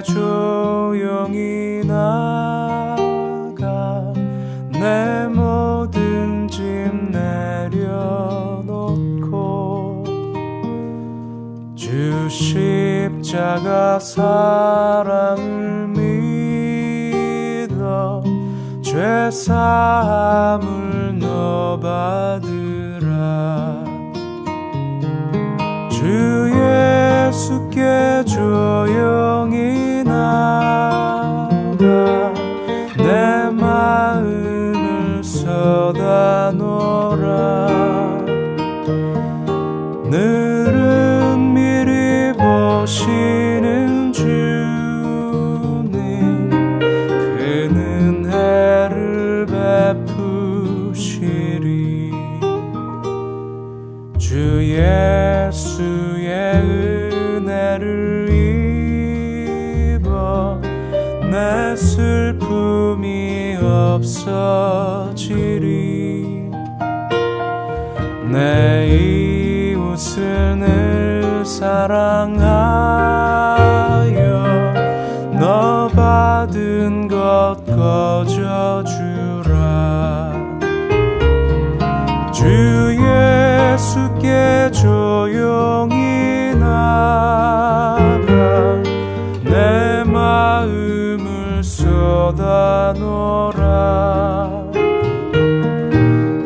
조용히 나가 내 모든 짐 내려놓고 주 십자가 사랑을 믿어 죄사함을 너 받으라. 주 예수께 조용히 나가 내 마음을 쏟아놓으라. 늘은 미리 보시는 주님 그 은혜를 베푸시리. 주 예수의 은혜를 입어 내 슬픔이 없어지리. 내 이웃을 늘 사랑하여 너 받은 것 거저주라. 주 예수께 조용히 나가 내 마음을 쏟아놓으라.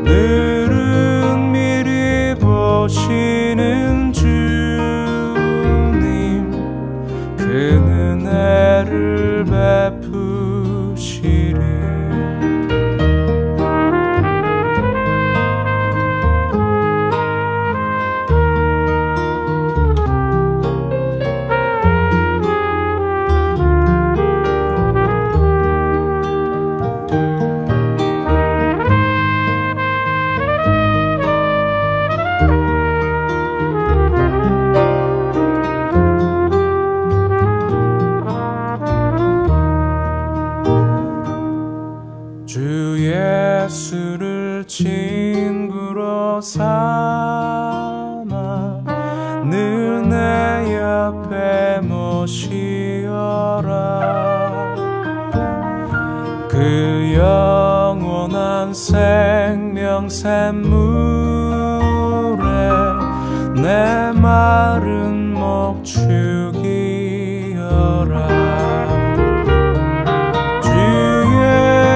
늘은 미리 보시는 주님 그 은혜를 베푸시리. 주 예수를 친구로 삼아 늘 내 옆에 모시어라. 그 영원한 생명 샘물에 내 마른 목 죽이어라.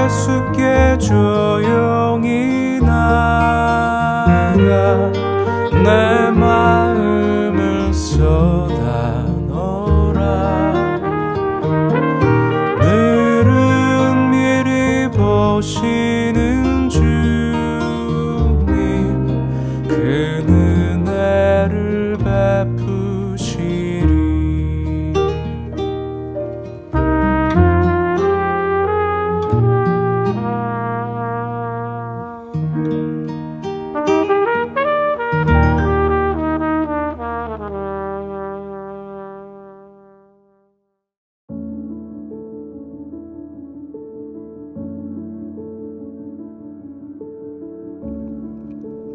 예수께 조용히 나가 내 마음을 쏟아놓으라. 늘은 미리 보시는 주님 그 은혜를 베푸시리.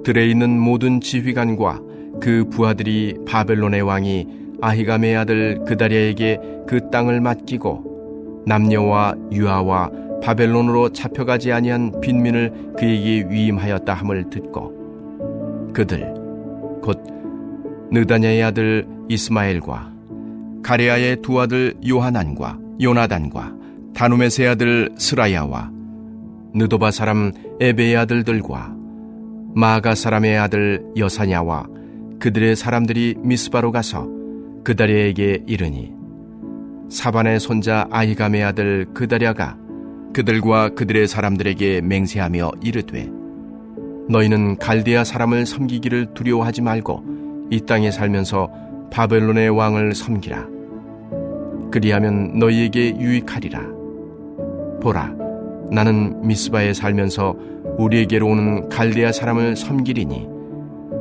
들에 있는 모든 지휘관과 그 부하들이 바벨론의 왕이 아히감의 아들 그다랴에게 그 땅을 맡기고 남녀와 유아와 바벨론으로 잡혀가지 아니한 빈민을 그에게 위임하였다 함을 듣고 그들 곧 느다냐의 아들 이스마엘과 가레아의 두 아들 요하난과 요나단과 다누메의 세 아들 스라야와 느도바 사람 에베의 아들들과 마가 사람의 아들 여사냐와 그들의 사람들이 미스바로 가서 그다랴에게 이르니 사반의 손자 아히감의 아들 그다랴가 그들과 그들의 사람들에게 맹세하며 이르되 너희는 갈대아 사람을 섬기기를 두려워하지 말고 이 땅에 살면서 바벨론의 왕을 섬기라. 그리하면 너희에게 유익하리라. 보라, 나는 미스바에 살면서 우리에게로 오는 갈대아 사람을 섬기리니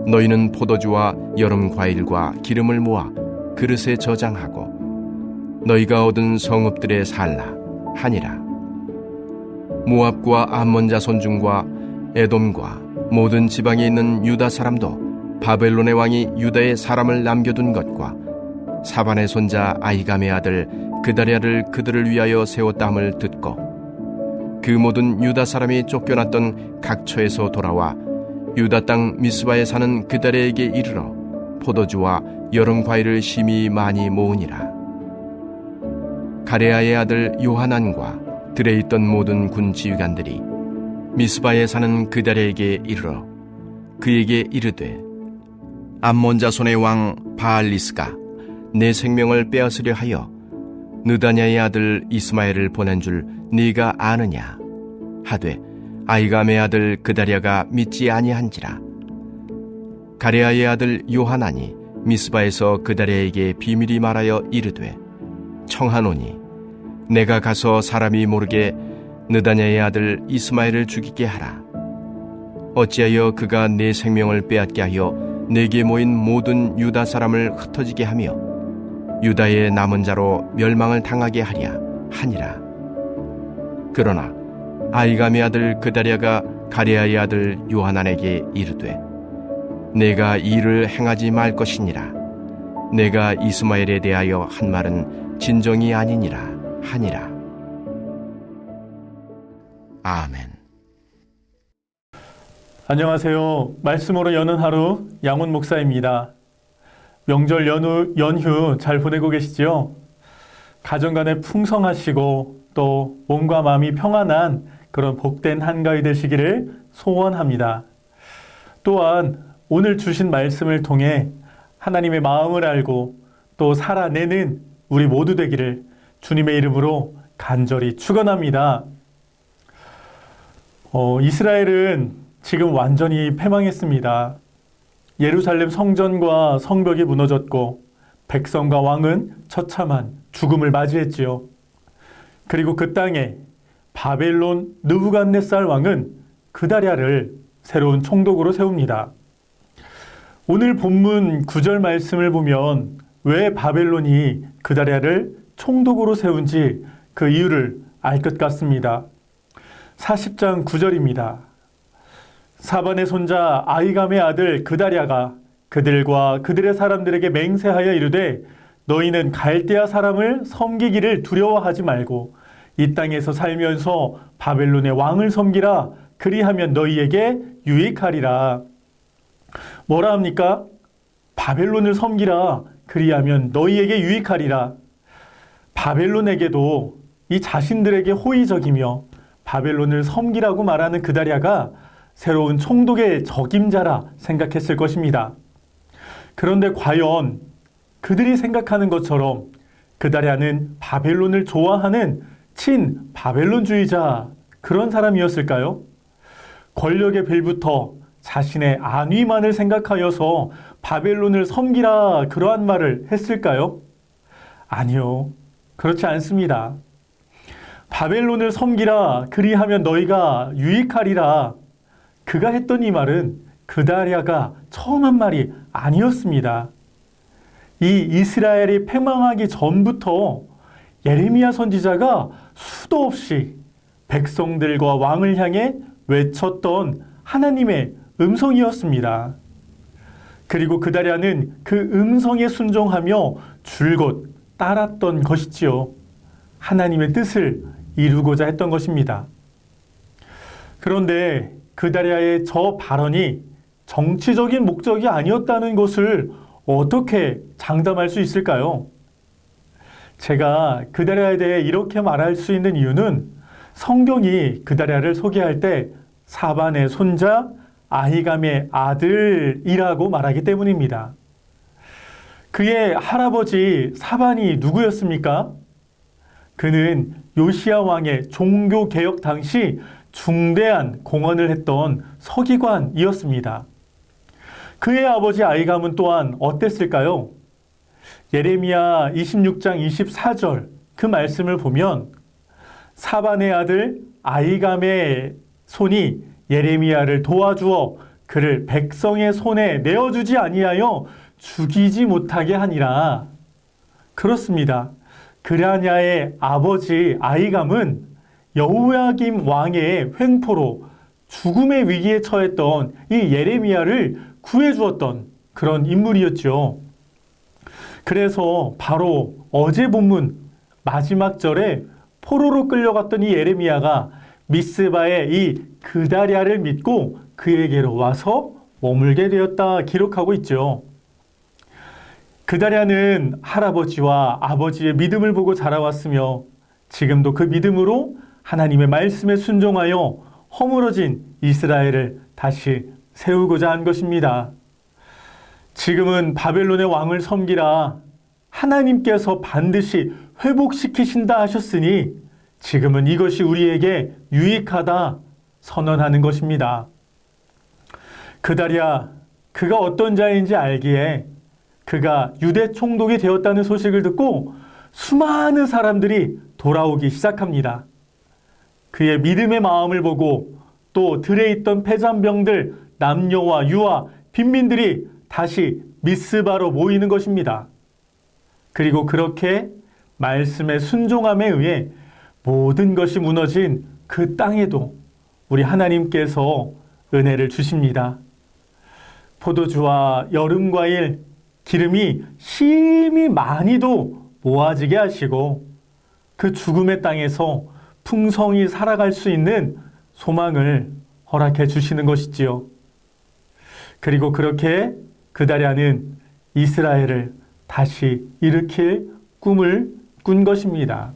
너희는 포도주와 여름 과일과 기름을 모아 그릇에 저장하고 너희가 얻은 성읍들에 살라 하니라. 모압과 암몬 자손 중과 에돔과 모든 지방에 있는 유다 사람도 바벨론의 왕이 유다에 사람을 남겨둔 것과 사반의 손자 아히감의 아들 그다랴를 그들을 위하여 세웠다함을 듣고 그 모든 유다 사람이 쫓겨났던 각처에서 돌아와 유다 땅 미스바에 사는 그다랴에게 이르러 포도주와 여름 과일을 심히 많이 모으니라. 가레아의 아들 요하난과 들에 있던 모든 군 지휘관들이 미스바에 사는 그다랴에게 이르러 그에게 이르되 암몬 자손의 왕 바알리스가 내 생명을 빼앗으려 하여 느다냐의 아들 이스마엘을 보낸 줄 네가 아느냐 하되 아히감의 아들 그다랴가 믿지 아니한지라. 가레아의 아들 요하난이 미스바에서 그다랴에게 비밀이 말하여 이르되 청하노니 내가 가서 사람이 모르게 느다냐의 아들 이스마엘을 죽이게 하라. 어찌하여 그가 내 생명을 빼앗게 하여 내게 모인 모든 유다 사람을 흩어지게 하며 유다의 남은 자로 멸망을 당하게 하랴 하니라. 그러나 아히감의 아들 그다랴가 가레아의 아들 요하난에게 이르되 내가 이 일을 행하지 말 것이니라. 내가 이스마엘에 대하여 한 말은 진정이 아니니라 하니라. 아멘. 안녕하세요. 말씀으로 여는 하루 양훈 목사입니다. 명절 연휴 잘 보내고 계시죠? 가정 간에 풍성하시고 또 몸과 마음이 평안한 그런 복된 한가위 되시기를 소원합니다. 또한 오늘 주신 말씀을 통해 하나님의 마음을 알고 또 살아내는 우리 모두 되기를 주님의 이름으로 간절히 축원합니다. 이스라엘은 지금 완전히 패망했습니다. 예루살렘 성전과 성벽이 무너졌고 백성과 왕은 처참한 죽음을 맞이했지요. 그리고 그 땅에 바벨론 느부갓네살 왕은 그다랴를 새로운 총독으로 세웁니다. 오늘 본문 9절 말씀을 보면 왜 바벨론이 그다랴를 총독으로 세운지 그 이유를 알 것 같습니다. 40장 9절입니다. 사반의 손자 아히감의 아들 그다랴가 그들과 그들의 사람들에게 맹세하여 이르되 너희는 갈대아 사람을 섬기기를 두려워하지 말고 이 땅에서 살면서 바벨론의 왕을 섬기라. 그리하면 너희에게 유익하리라. 뭐라 합니까? 바벨론을 섬기라. 그리하면 너희에게 유익하리라. 바벨론에게도 이 자신들에게 호의적이며 바벨론을 섬기라고 말하는 그다랴가 새로운 총독의 적임자라 생각했을 것입니다. 그런데 과연 그들이 생각하는 것처럼 그다랴는 바벨론을 좋아하는 친 바벨론주의자 그런 사람이었을까요? 권력의 빌부터 자신의 안위만을 생각하여서 바벨론을 섬기라 그러한 말을 했을까요? 아니요. 그렇지 않습니다. 바벨론을 섬기라 그리하면 너희가 유익하리라. 그가 했던 이 말은 그다랴가 처음 한 말이 아니었습니다. 이 이스라엘이 패망하기 전부터 예레미야 선지자가 수도 없이 백성들과 왕을 향해 외쳤던 하나님의 음성이었습니다. 그리고 그다랴는 그 음성에 순종하며 줄곧 따랐던 것이지요. 하나님의 뜻을 이루고자 했던 것입니다. 그런데 그다랴의 저 발언이 정치적인 목적이 아니었다는 것을 어떻게 장담할 수 있을까요? 제가 그다랴에 대해 이렇게 말할 수 있는 이유는 성경이 그다랴를 소개할 때 사반의 손자 아히감의 아들이라고 말하기 때문입니다. 그의 할아버지 사반이 누구였습니까? 그는 요시야 왕의 종교개혁 당시 중대한 공헌을 했던 서기관이었습니다. 그의 아버지 아히감은 또한 어땠을까요? 예레미야 26장 24절 그 말씀을 보면 사반의 아들 아히감의 손이 예레미야를 도와주어 그를 백성의 손에 내어주지 아니하여 죽이지 못하게 하니라. 그렇습니다. 그라냐의 아버지 아히감은 여호야김 왕의 횡포로 죽음의 위기에 처했던 이 예레미야를 구해주었던 그런 인물이었죠. 그래서 바로 어제 본문 마지막 절에 포로로 끌려갔던 이 예레미야가 미스바의 이 그다랴를 믿고 그에게로 와서 머물게 되었다 기록하고 있죠. 그다랴는 할아버지와 아버지의 믿음을 보고 자라왔으며 지금도 그 믿음으로 하나님의 말씀에 순종하여 허물어진 이스라엘을 다시 세우고자 한 것입니다. 지금은 바벨론의 왕을 섬기라 하나님께서 반드시 회복시키신다 하셨으니 지금은 이것이 우리에게 유익하다 선언하는 것입니다. 그다랴 그가 어떤 자인지 알기에 그가 유대 총독이 되었다는 소식을 듣고 수많은 사람들이 돌아오기 시작합니다. 그의 믿음의 마음을 보고 또 들에 있던 패잔병들, 남녀와 유아, 빈민들이 다시 미스바로 모이는 것입니다. 그리고 그렇게 말씀의 순종함에 의해 모든 것이 무너진 그 땅에도 우리 하나님께서 은혜를 주십니다. 포도주와 여름과일, 기름이 심히 많이도 모아지게 하시고 그 죽음의 땅에서 풍성히 살아갈 수 있는 소망을 허락해 주시는 것이지요. 그리고 그렇게 그다랴는 이스라엘을 다시 일으킬 꿈을 꾼 것입니다.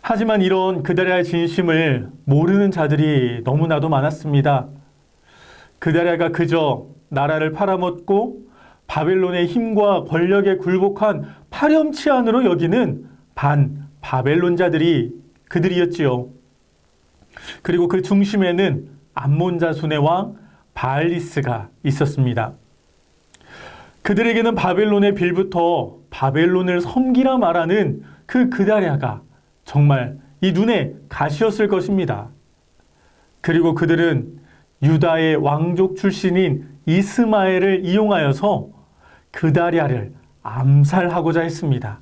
하지만 이런 그다랴의 진심을 모르는 자들이 너무나도 많았습니다. 그다랴가 그저 나라를 팔아먹고 바벨론의 힘과 권력에 굴복한 파렴치한으로 여기는 반바벨론자들이 그들이었지요. 그리고 그 중심에는 암몬 자손의 왕 바알리스가 있었습니다. 그들에게는 바벨론의 빌부터 바벨론을 섬기라 말하는 그 그다랴가 정말 이 눈에 가시였을 것입니다. 그리고 그들은 유다의 왕족 출신인 이스마엘을 이용하여서 그다랴를 암살하고자 했습니다.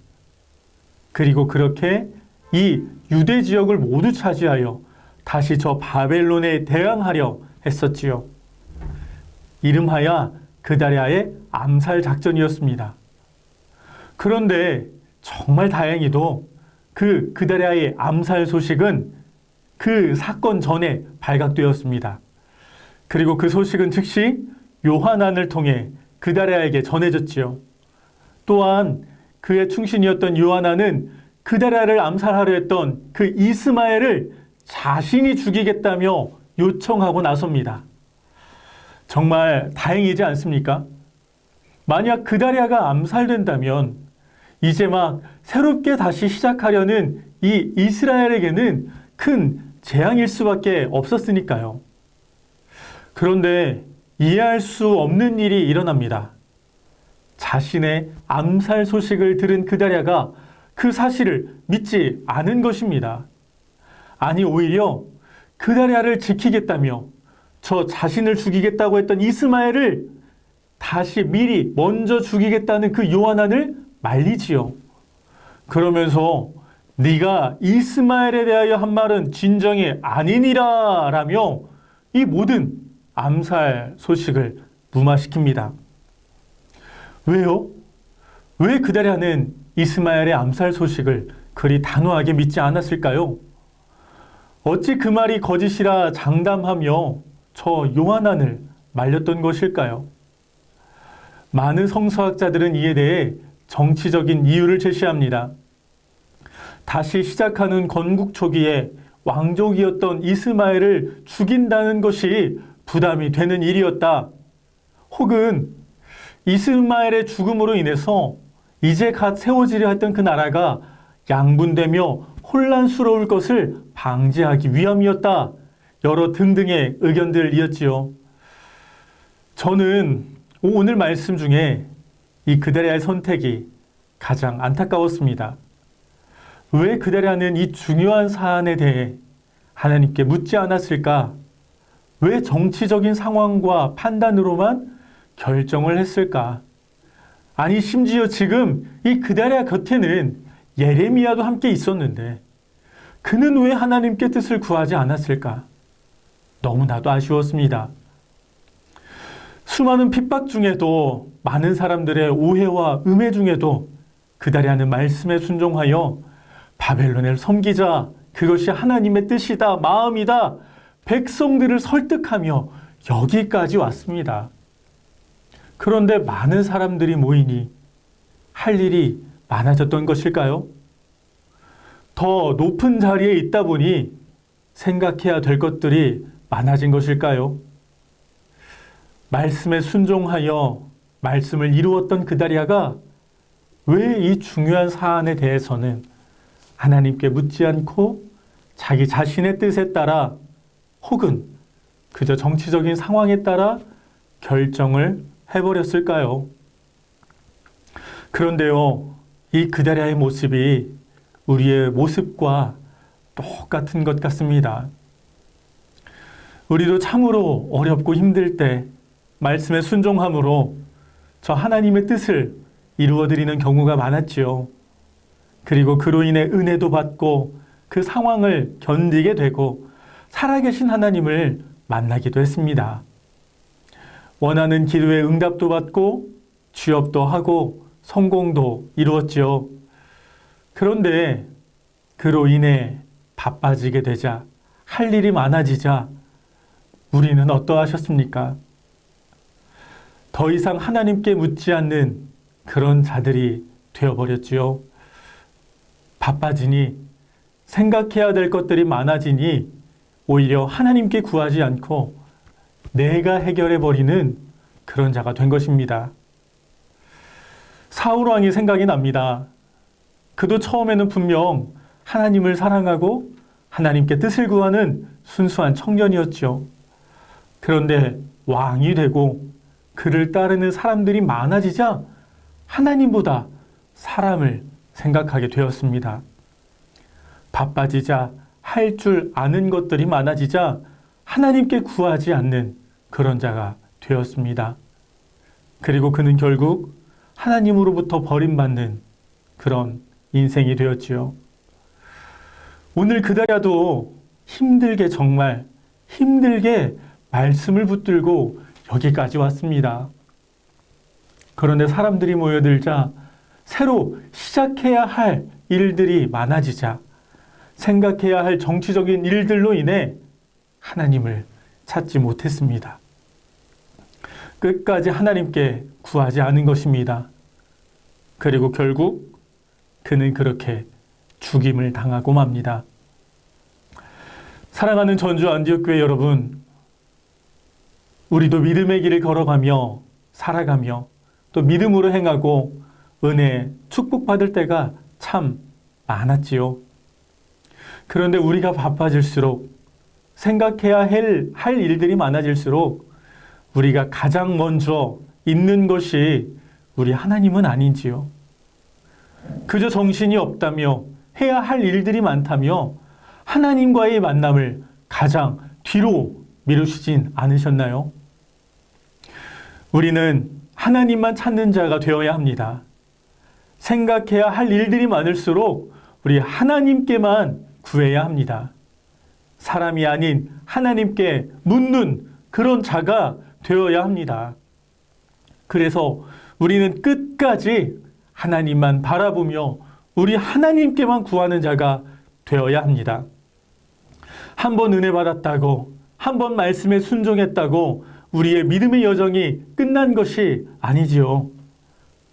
그리고 그렇게 이 유대 지역을 모두 차지하여 다시 저 바벨론에 대항하려 했었지요. 이름하여 그다랴의 암살 작전이었습니다. 그런데 정말 다행히도 그 그다랴의 암살 소식은 그 사건 전에 발각되었습니다. 그리고 그 소식은 즉시 요하난을 통해 그다랴에게 전해졌지요. 또한 그의 충신이었던 요하난은 그다랴를 암살하려 했던 그 이스마엘을 자신이 죽이겠다며 요청하고 나섭니다. 정말 다행이지 않습니까? 만약 그다랴가 암살된다면 이제 막 새롭게 다시 시작하려는 이 이스라엘에게는 큰 재앙일 수밖에 없었으니까요. 그런데 이해할 수 없는 일이 일어납니다. 자신의 암살 소식을 들은 그다랴가 그 사실을 믿지 않은 것입니다. 아니 오히려 그다랴를 지키겠다며 저 자신을 죽이겠다고 했던 이스마엘을 다시 미리 먼저 죽이겠다는 그 요하난을 말리지요. 그러면서 네가 이스마엘에 대하여 한 말은 진정이 아니니라 라며 이 모든 암살 소식을 무마시킵니다. 왜요? 왜 그다랴는 이스마엘의 암살 소식을 그리 단호하게 믿지 않았을까요? 어찌 그 말이 거짓이라 장담하며 저 요하난을 말렸던 것일까요? 많은 성서학자들은 이에 대해 정치적인 이유를 제시합니다. 다시 시작하는 건국 초기에 왕족이었던 이스마엘을 죽인다는 것이 부담이 되는 일이었다. 혹은 이스마엘의 죽음으로 인해서 이제 갓 세워지려 했던 그 나라가 양분되며 혼란스러울 것을 방지하기 위함이었다. 여러 등등의 의견들이었지요. 저는 오늘 말씀 중에 이 그다랴의 선택이 가장 안타까웠습니다. 왜 그다랴는 이 중요한 사안에 대해 하나님께 묻지 않았을까? 왜 정치적인 상황과 판단으로만 결정을 했을까? 아니 심지어 지금 이 그다랴 곁에는 예레미야도 함께 있었는데 그는 왜 하나님께 뜻을 구하지 않았을까? 너무나도 아쉬웠습니다. 수많은 핍박 중에도 많은 사람들의 오해와 음해 중에도 그달이 하는 말씀에 순종하여 바벨론을 섬기자, 그것이 하나님의 뜻이다, 마음이다, 백성들을 설득하며 여기까지 왔습니다. 그런데 많은 사람들이 모이니 할 일이 많아졌던 것일까요? 더 높은 자리에 있다 보니 생각해야 될 것들이 많아진 것일까요? 말씀에 순종하여 말씀을 이루었던 그다리아가 왜 이 중요한 사안에 대해서는 하나님께 묻지 않고 자기 자신의 뜻에 따라 혹은 그저 정치적인 상황에 따라 결정을 해버렸을까요? 그런데요, 이 그다리아의 모습이 우리의 모습과 똑같은 것 같습니다. 우리도 참으로 어렵고 힘들 때 말씀에 순종함으로 저 하나님의 뜻을 이루어드리는 경우가 많았지요. 그리고 그로 인해 은혜도 받고 그 상황을 견디게 되고 살아계신 하나님을 만나기도 했습니다. 원하는 기도에 응답도 받고 취업도 하고 성공도 이루었지요. 그런데 그로 인해 바빠지게 되자, 할 일이 많아지자 우리는 어떠하셨습니까? 더 이상 하나님께 묻지 않는 그런 자들이 되어버렸지요. 바빠지니, 생각해야 될 것들이 많아지니 오히려 하나님께 구하지 않고 내가 해결해버리는 그런 자가 된 것입니다. 사울 왕이 생각이 납니다. 그도 처음에는 분명 하나님을 사랑하고 하나님께 뜻을 구하는 순수한 청년이었죠. 그런데 왕이 되고 그를 따르는 사람들이 많아지자 하나님보다 사람을 생각하게 되었습니다. 바빠지자, 할 줄 아는 것들이 많아지자 하나님께 구하지 않는 그런 자가 되었습니다. 그리고 그는 결국 하나님으로부터 버림받는 그런 인생이 되었지요. 오늘 그다리아도 힘들게, 정말 힘들게 말씀을 붙들고 여기까지 왔습니다. 그런데 사람들이 모여들자 새로 시작해야 할 일들이 많아지자 생각해야 할 정치적인 일들로 인해 하나님을 찾지 못했습니다. 끝까지 하나님께 구하지 않은 것입니다. 그리고 결국 그는 그렇게 죽임을 당하고 맙니다. 사랑하는 전주 안디옥교회 여러분, 우리도 믿음의 길을 걸어가며 살아가며 또 믿음으로 행하고 은혜, 축복받을 때가 참 많았지요. 그런데 우리가 바빠질수록 생각해야 할 일들이 많아질수록 우리가 가장 먼저 있는 것이 우리 하나님은 아닌지요. 그저 정신이 없다며 해야 할 일들이 많다며 하나님과의 만남을 가장 뒤로 미루시진 않으셨나요? 우리는 하나님만 찾는 자가 되어야 합니다. 생각해야 할 일들이 많을수록 우리 하나님께만 구해야 합니다. 사람이 아닌 하나님께 묻는 그런 자가 되어야 합니다. 그래서 우리는 끝까지 하나님만 바라보며 우리 하나님께만 구하는 자가 되어야 합니다. 한 번 은혜 받았다고, 한 번 말씀에 순종했다고 우리의 믿음의 여정이 끝난 것이 아니지요.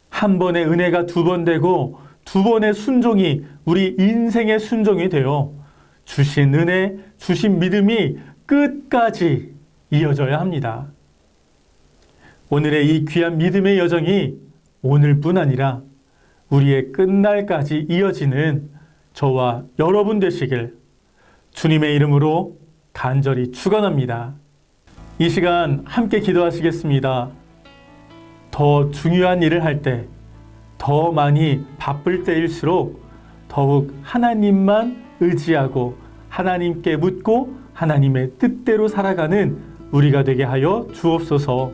한 번의 은혜가 두 번 되고 두 번의 순종이 우리 인생의 순종이 되어 주신 은혜, 주신 믿음이 끝까지 이어져야 합니다. 오늘의 이 귀한 믿음의 여정이 오늘뿐 아니라 우리의 끝날까지 이어지는 저와 여러분 되시길 주님의 이름으로 간절히 축원합니다. 이 시간 함께 기도하시겠습니다. 더 중요한 일을 할 때, 더 많이 바쁠 때일수록 더욱 하나님만 의지하고 하나님께 묻고 하나님의 뜻대로 살아가는 우리가 되게 하여 주옵소서.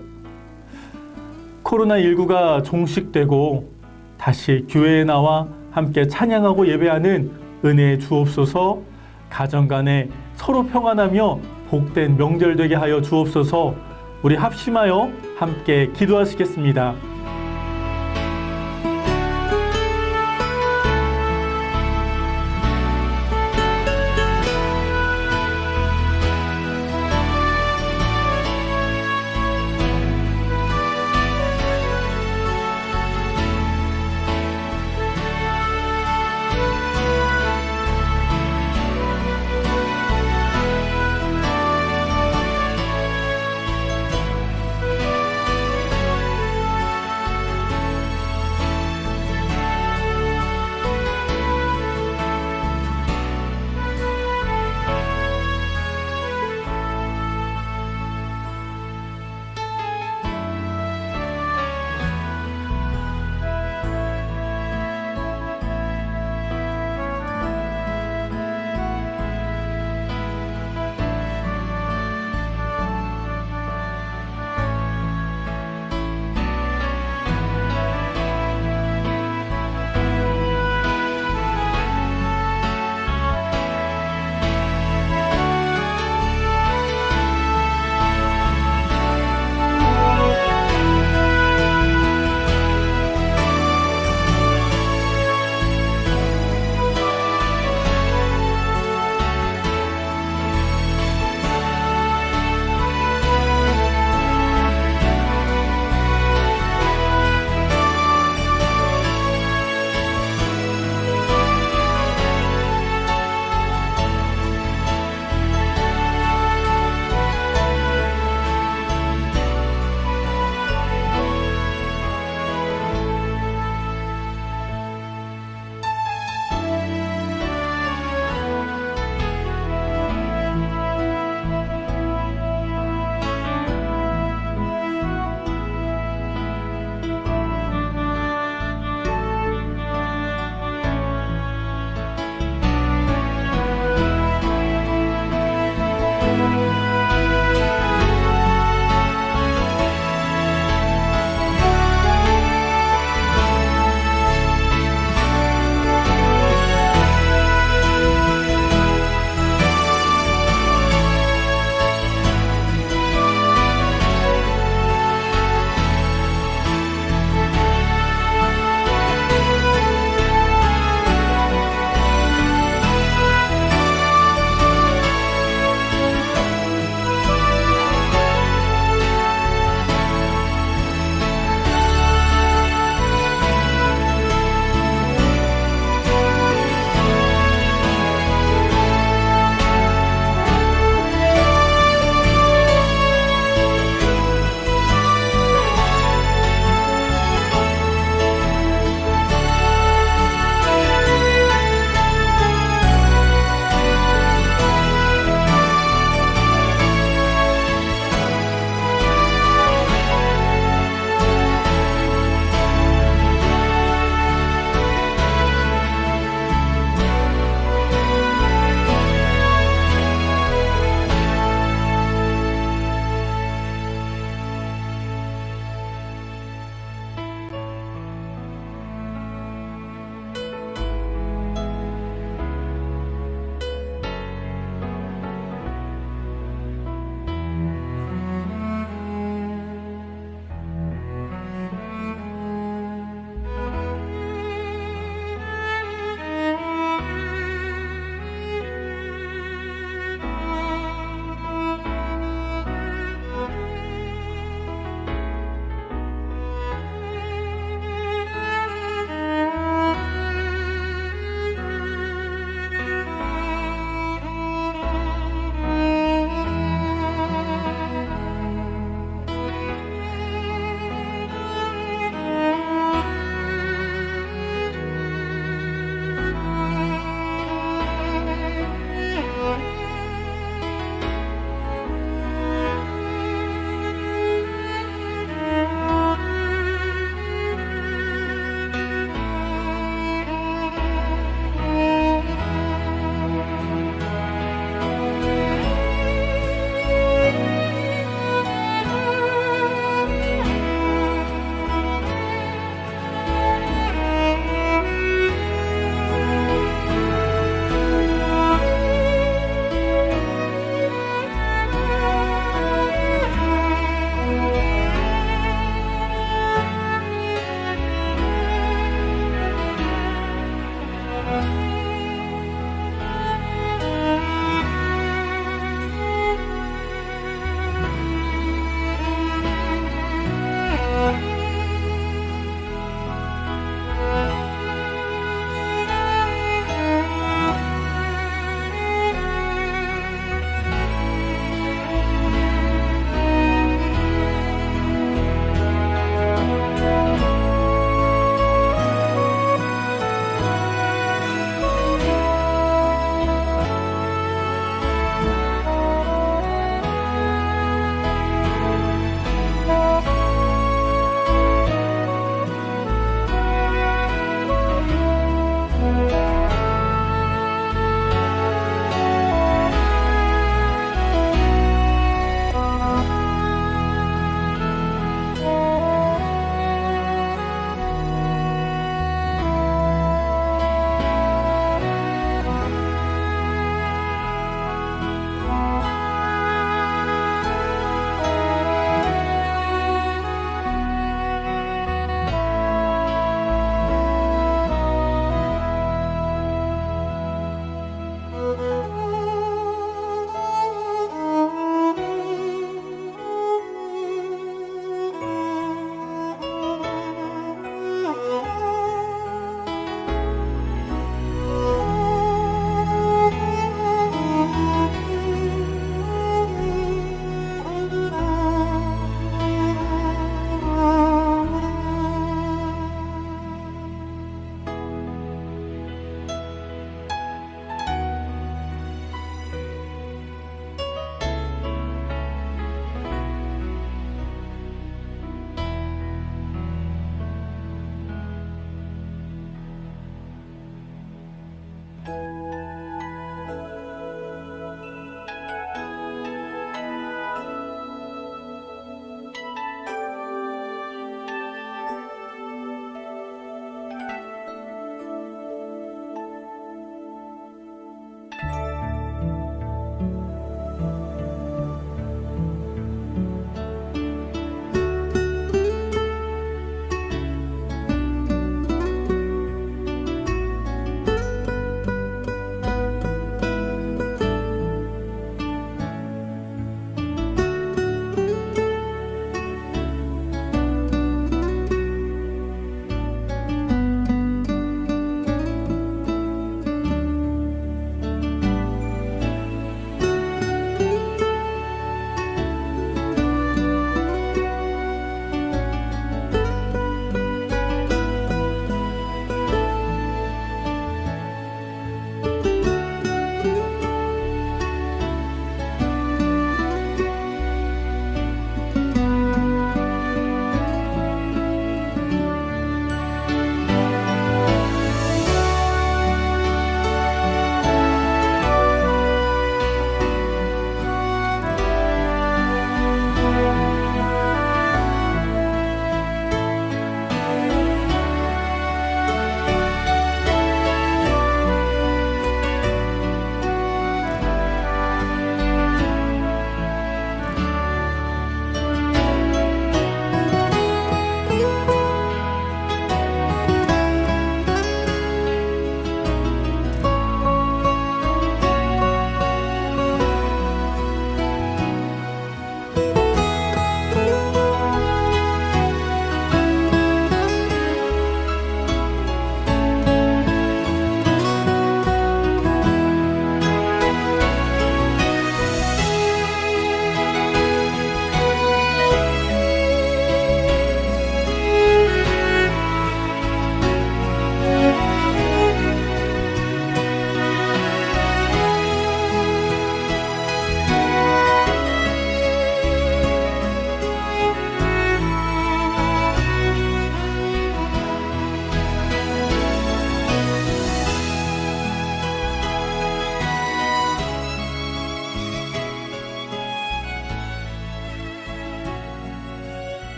코로나19가 종식되고 다시 교회에 나와 함께 찬양하고 예배하는 은혜 주옵소서. 가정 간에 서로 평안하며 복된 명절 되게 하여 주옵소서. 우리 합심하여 함께 기도하시겠습니다.